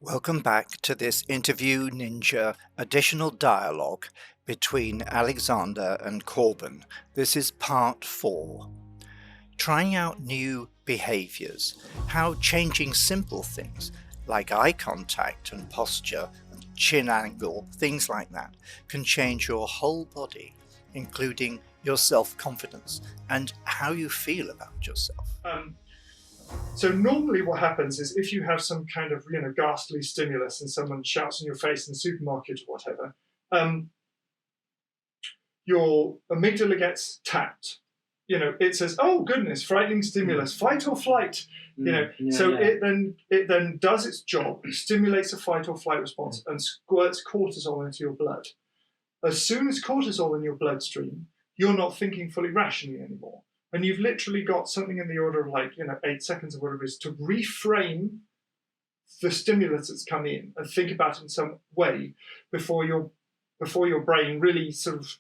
Welcome back to this Interview Ninja additional dialogue between Alexander and Corbin. This is part 4. Trying out new behaviours, how changing simple things like eye contact and posture and chin angle, things like that, can change your whole body, including your self-confidence and how you feel about yourself. So normally what happens is if you have some kind of ghastly stimulus and someone shouts in your face in the supermarket or whatever, your amygdala gets tapped. It says, "Oh goodness, frightening stimulus, fight or flight." It then does its job, stimulates a fight or flight response, and squirts cortisol into your blood. As soon as cortisol in your bloodstream, you're not thinking fully rationally anymore. And you've literally got something in the order of 8 seconds or whatever it is to reframe the stimulus that's come in and think about it in some way before your brain really sort of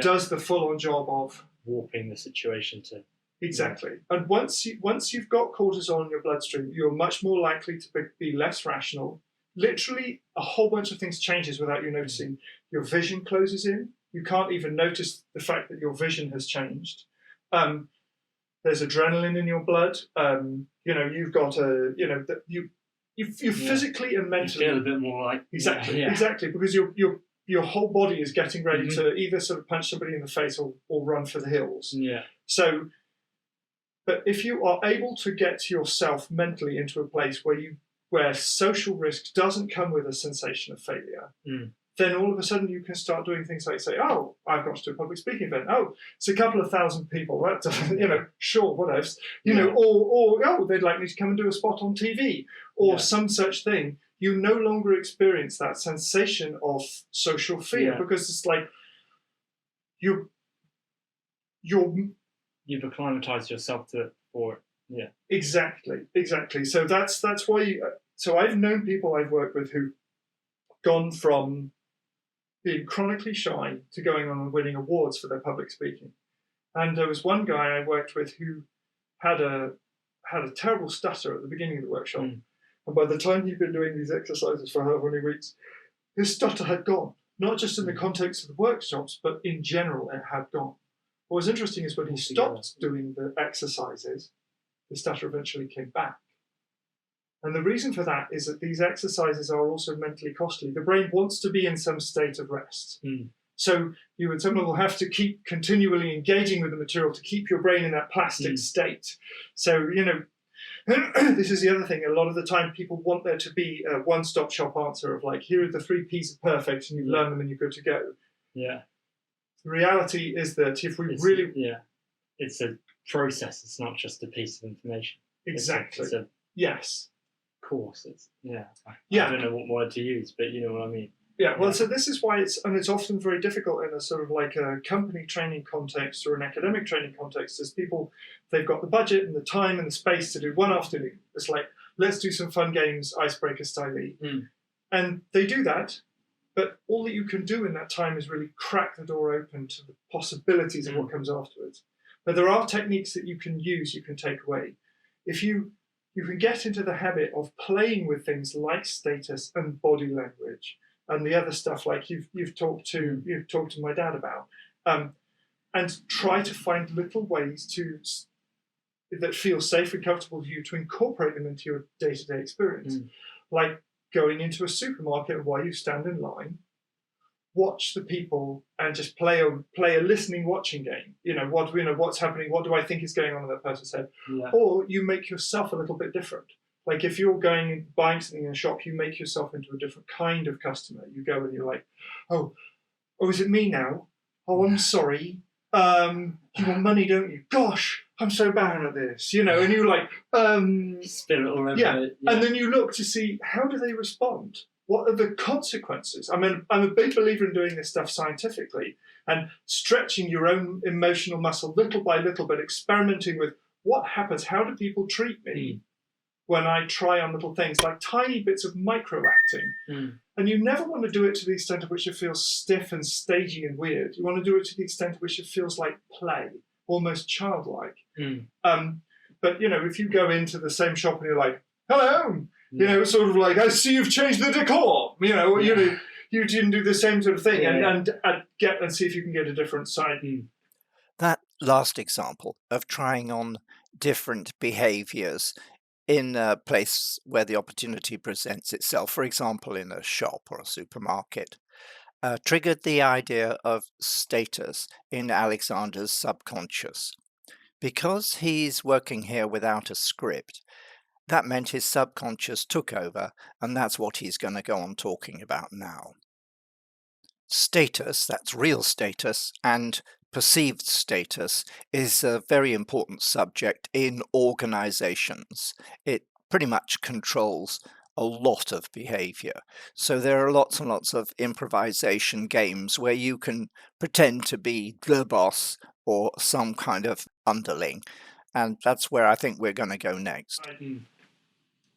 does the full-on job of warping the situation to exactly. And once you've got cortisol in your bloodstream, you're much more likely to be less rational. Literally, a whole bunch of things changes without you noticing. Your vision closes in. You can't even notice the fact that your vision has changed. There's adrenalin in your blood. You've got you physically and mentally feel a bit more like exactly because your whole body is getting ready to either sort of punch somebody in the face or run for the hills. Yeah. So, but if you are able to get yourself mentally into a place where social risk doesn't come with a sensation of failure. Then all of a sudden you can start doing things like say, "Oh, I've got to do a public speaking event. Oh, it's a couple of thousand people. That sure, what else? Or they'd like me to come and do a spot on TV or some such thing." You no longer experience that sensation of social fear because it's like you've acclimatized yourself to it for it. Exactly. So that's why. So I've known people I've worked with who've gone from being chronically shy to going on and winning awards for their public speaking. And there was one guy I worked with who had a terrible stutter at the beginning of the workshop. And by the time he'd been doing these exercises for however many weeks, his stutter had gone. Not just in the context of the workshops, but in general, it had gone. What was interesting is when he stopped doing the exercises, the stutter eventually came back. And the reason for that is that these exercises are also mentally costly. The brain wants to be in some state of rest. So you and someone will have to keep continually engaging with the material to keep your brain in that plastic state. So, this is the other thing. A lot of the time people want there to be a one-stop shop answer of here are the 3 P's of perfect and you've learned them and you're good to go. Yeah. The reality is that if we it's a process. It's not just a piece of information. Exactly. It's a yes. course. I don't know what word to use, but you know what I mean. Yeah, well, so this is why it's often very difficult in a sort of a company training context or an academic training context, is people, they've got the budget and the time and the space to do one afternoon. It's let's do some fun games, icebreaker style. And they do that, but all that you can do in that time is really crack the door open to the possibilities of what comes afterwards. But there are techniques that you can use, you can take away. If you can get into the habit of playing with things like status and body language, and the other stuff you've talked to my dad about, and try to find little ways that feel safe and comfortable to you to incorporate them into your day-to-day experience, like going into a supermarket and while you stand in line, watch the people and just play a listening watching game. What's happening? What do I think is going on in that person's head? Yeah. Or you make yourself a little bit different. Like if you're going and buying something in a shop, you make yourself into a different kind of customer. You go and you're like, oh, is it me now? Oh, I'm sorry. You want money, don't you? Gosh, I'm so bad at this, And you're like, spin it all over. Yeah. And then you look to see how do they respond? What are the consequences? I mean, I'm a big believer in doing this stuff scientifically and stretching your own emotional muscle little by little, but experimenting with what happens. How do people treat me when I try on little things like tiny bits of micro-acting? And you never want to do it to the extent of which it feels stiff and stagey and weird. You want to do it to the extent of which it feels like play, almost childlike. But, if you go into the same shop and you're like, hello, You know, sort of like, I see you've changed the decor. You know, you didn't do the same sort of thing, and get and see if you can get a different side. That last example of trying on different behaviours in a place where the opportunity presents itself, for example, in a shop or a supermarket, triggered the idea of status in Alexander's subconscious. Because he's working here without a script, that meant his subconscious took over, and that's what he's going to go on talking about now. Status, that's real status, and perceived status is a very important subject in organizations. It pretty much controls a lot of behavior. So there are lots and lots of improvisation games where you can pretend to be the boss or some kind of underling. And that's where I think we're going to go next.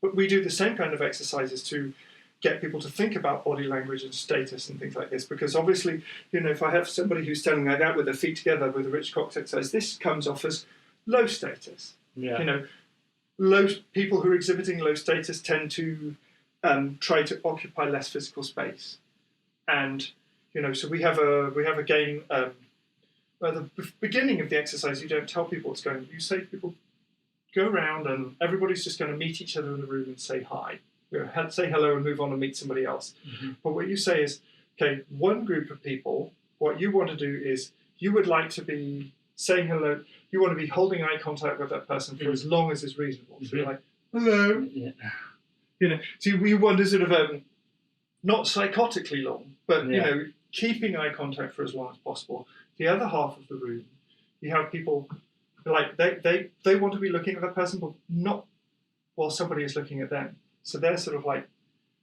But we do the same kind of exercises to get people to think about body language and status and things like this, because obviously, you know, if I have somebody who's standing like that with their feet together with a rich cox exercise, this comes off as low status. Yeah. You know, people who are exhibiting low status tend to try to occupy less physical space, and you know, so we have a game. At the beginning of the exercise, you don't tell people what's going on. You say to people, go around and everybody's just going to meet each other in the room and say hi. Say hello and move on and meet somebody else. But what you say is, okay, one group of people, what you want to do is you would like to be saying hello, you want to be holding eye contact with that person for as long as is reasonable. So you're like, hello. Yeah. You know, so we want to sort of, not psychotically long, but, you know, keeping eye contact for as long as possible. The other half of the room, you have people, like, they want to be looking at that person, but not while somebody is looking at them. So they're sort of like,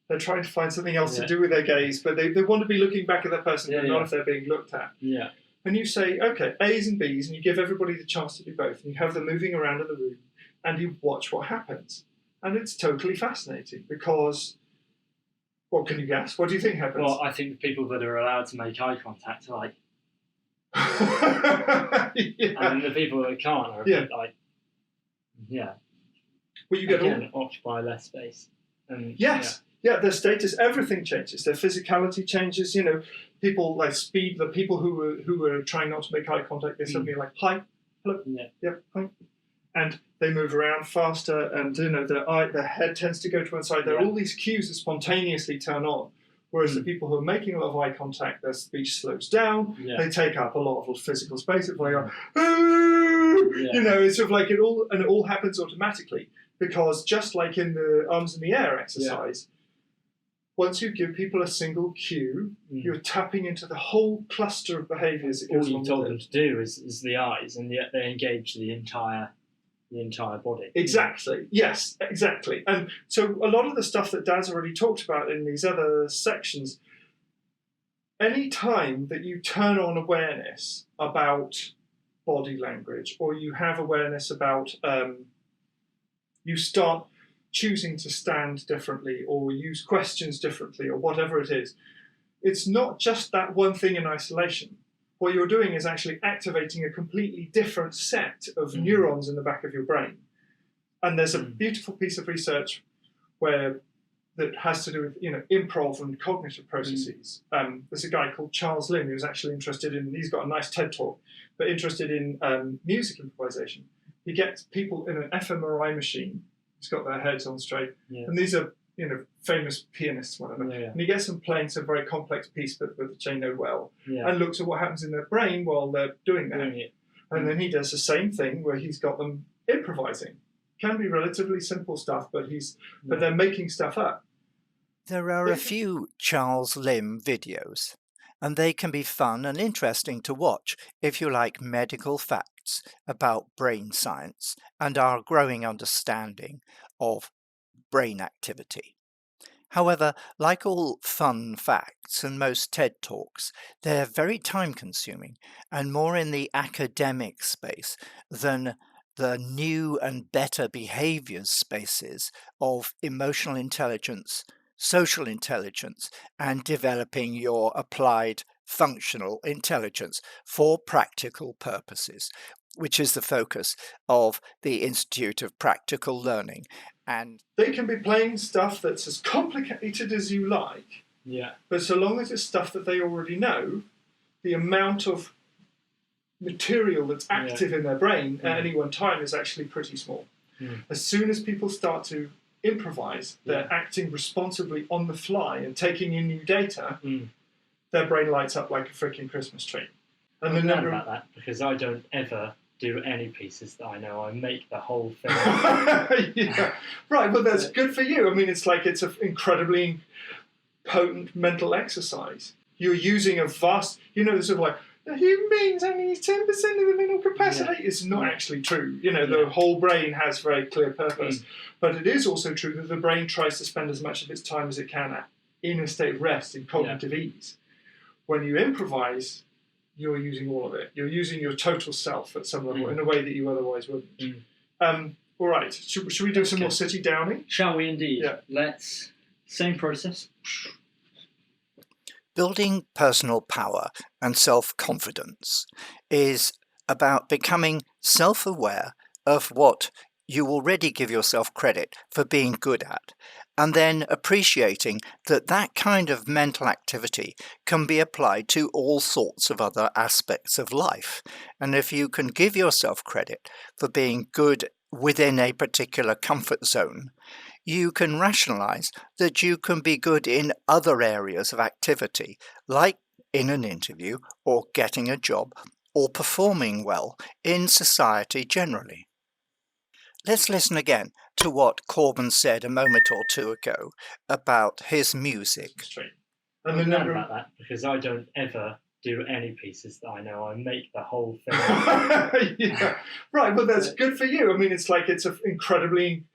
they're trying to find something else to do with their gaze, but they want to be looking back at that person, but not if they're being looked at. Yeah. And you say, okay, A's and B's, and you give everybody the chance to do both, and you have them moving around in the room, and you watch what happens. And it's totally fascinating because, what can you guess? What do you think happens? Well, I think the people that are allowed to make eye contact are like, and the people that can't are a bit like, Well, you get again, occupy less space. And, their status, everything changes. Their physicality changes. You know, people like speed. The people who were trying not to make eye contact, they're suddenly like, hi, hello, hi, and they move around faster. And you know, their head tends to go to one side. There are all these cues that spontaneously turn on. Whereas the people who are making a lot of eye contact, their speech slows down. They take up a lot of physical space. It's like, you know, it's sort of like it all happens automatically. Because just like in the arms in the air exercise, once you give people a single cue, you're tapping into the whole cluster of behaviours. All you told them to do is the eyes, and yet they engage the entire body. Exactly. Yes, exactly. And so a lot of the stuff that Dad's already talked about in these other sections, any time that you turn on awareness about body language, or you have awareness about you start choosing to stand differently or use questions differently or whatever it is, it's not just that one thing in isolation. What you're doing is actually activating a completely different set of neurons in the back of your brain. And there's a beautiful piece of research that has to do with, you know, improv and cognitive processes. There's a guy called C.Limb who's actually interested in, he's got a nice TED talk, but interested in music improvisation. He gets people in an fMRI machine. He's got their heads on straight. And these are, you know, famous pianists, whatever. And he gets them playing some very complex piece that they know well, and looks at what happens in their brain while they're doing that. And then he does the same thing where he's got them improvising. Can be relatively simple stuff, but they're making stuff up. There are a few C.Limb videos, and they can be fun and interesting to watch if you like medical facts about brain science and our growing understanding of brain activity. However, like all fun facts and most TED Talks, they're very time-consuming and more in the academic space than the new and better behaviours spaces of emotional intelligence, social intelligence, and developing your applied functional intelligence for practical purposes. which is the focus of the Institute of Practical Learning. And they can be playing stuff that's as complicated as you like, Yeah. but so long as it's stuff that they already know, the amount of material that's active in their brain at any one time is actually pretty small. As soon as people start to improvise, they're acting responsibly on the fly and taking in new data, their brain lights up like a freaking Christmas tree. And I'm glad about that, because I don't ever do any pieces that I know. I make the whole thing. Yeah. Right, but that's good for you. I mean, it's an incredibly potent mental exercise. You're using a vast, sort of like, the human being's only use 10% of the mental capacity. It's not actually true. The whole brain has very clear purpose. But it is also true that the brain tries to spend as much of its time as it can in a state of rest, in cognitive ease. When you improvise, you're using all of it. You're using your total self at some level in a way that you otherwise wouldn't. All right. Should we do some more city downing? Shall we indeed? Yeah. Let's. Same process. building personal power and self-confidence is about becoming self-aware of what you already give yourself credit for being good at, and then appreciating that that kind of mental activity can be applied to all sorts of other aspects of life. And if you can give yourself credit for being good within a particular comfort zone, you can rationalize that you can be good in other areas of activity, like in an interview or getting a job or performing well in society generally. Let's listen again to what Corbin said a moment or two ago about his music. And I'm glad about that, because I don't ever do any pieces that I know. I make the whole thing. Yeah. Right, but that's good for you. I mean, it's an incredibly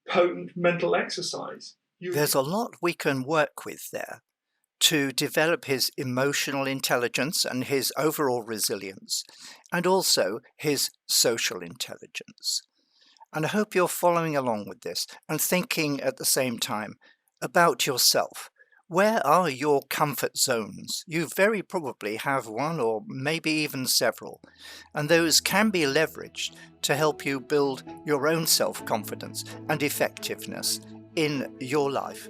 potent mental exercise. There's a lot we can work with there to develop his emotional intelligence and his overall resilience, and also his social intelligence. And I hope you're following along with this and thinking at the same time about yourself. Where are your comfort zones? You very probably have one or maybe even several, and those can be leveraged to help you build your own self-confidence and effectiveness in your life.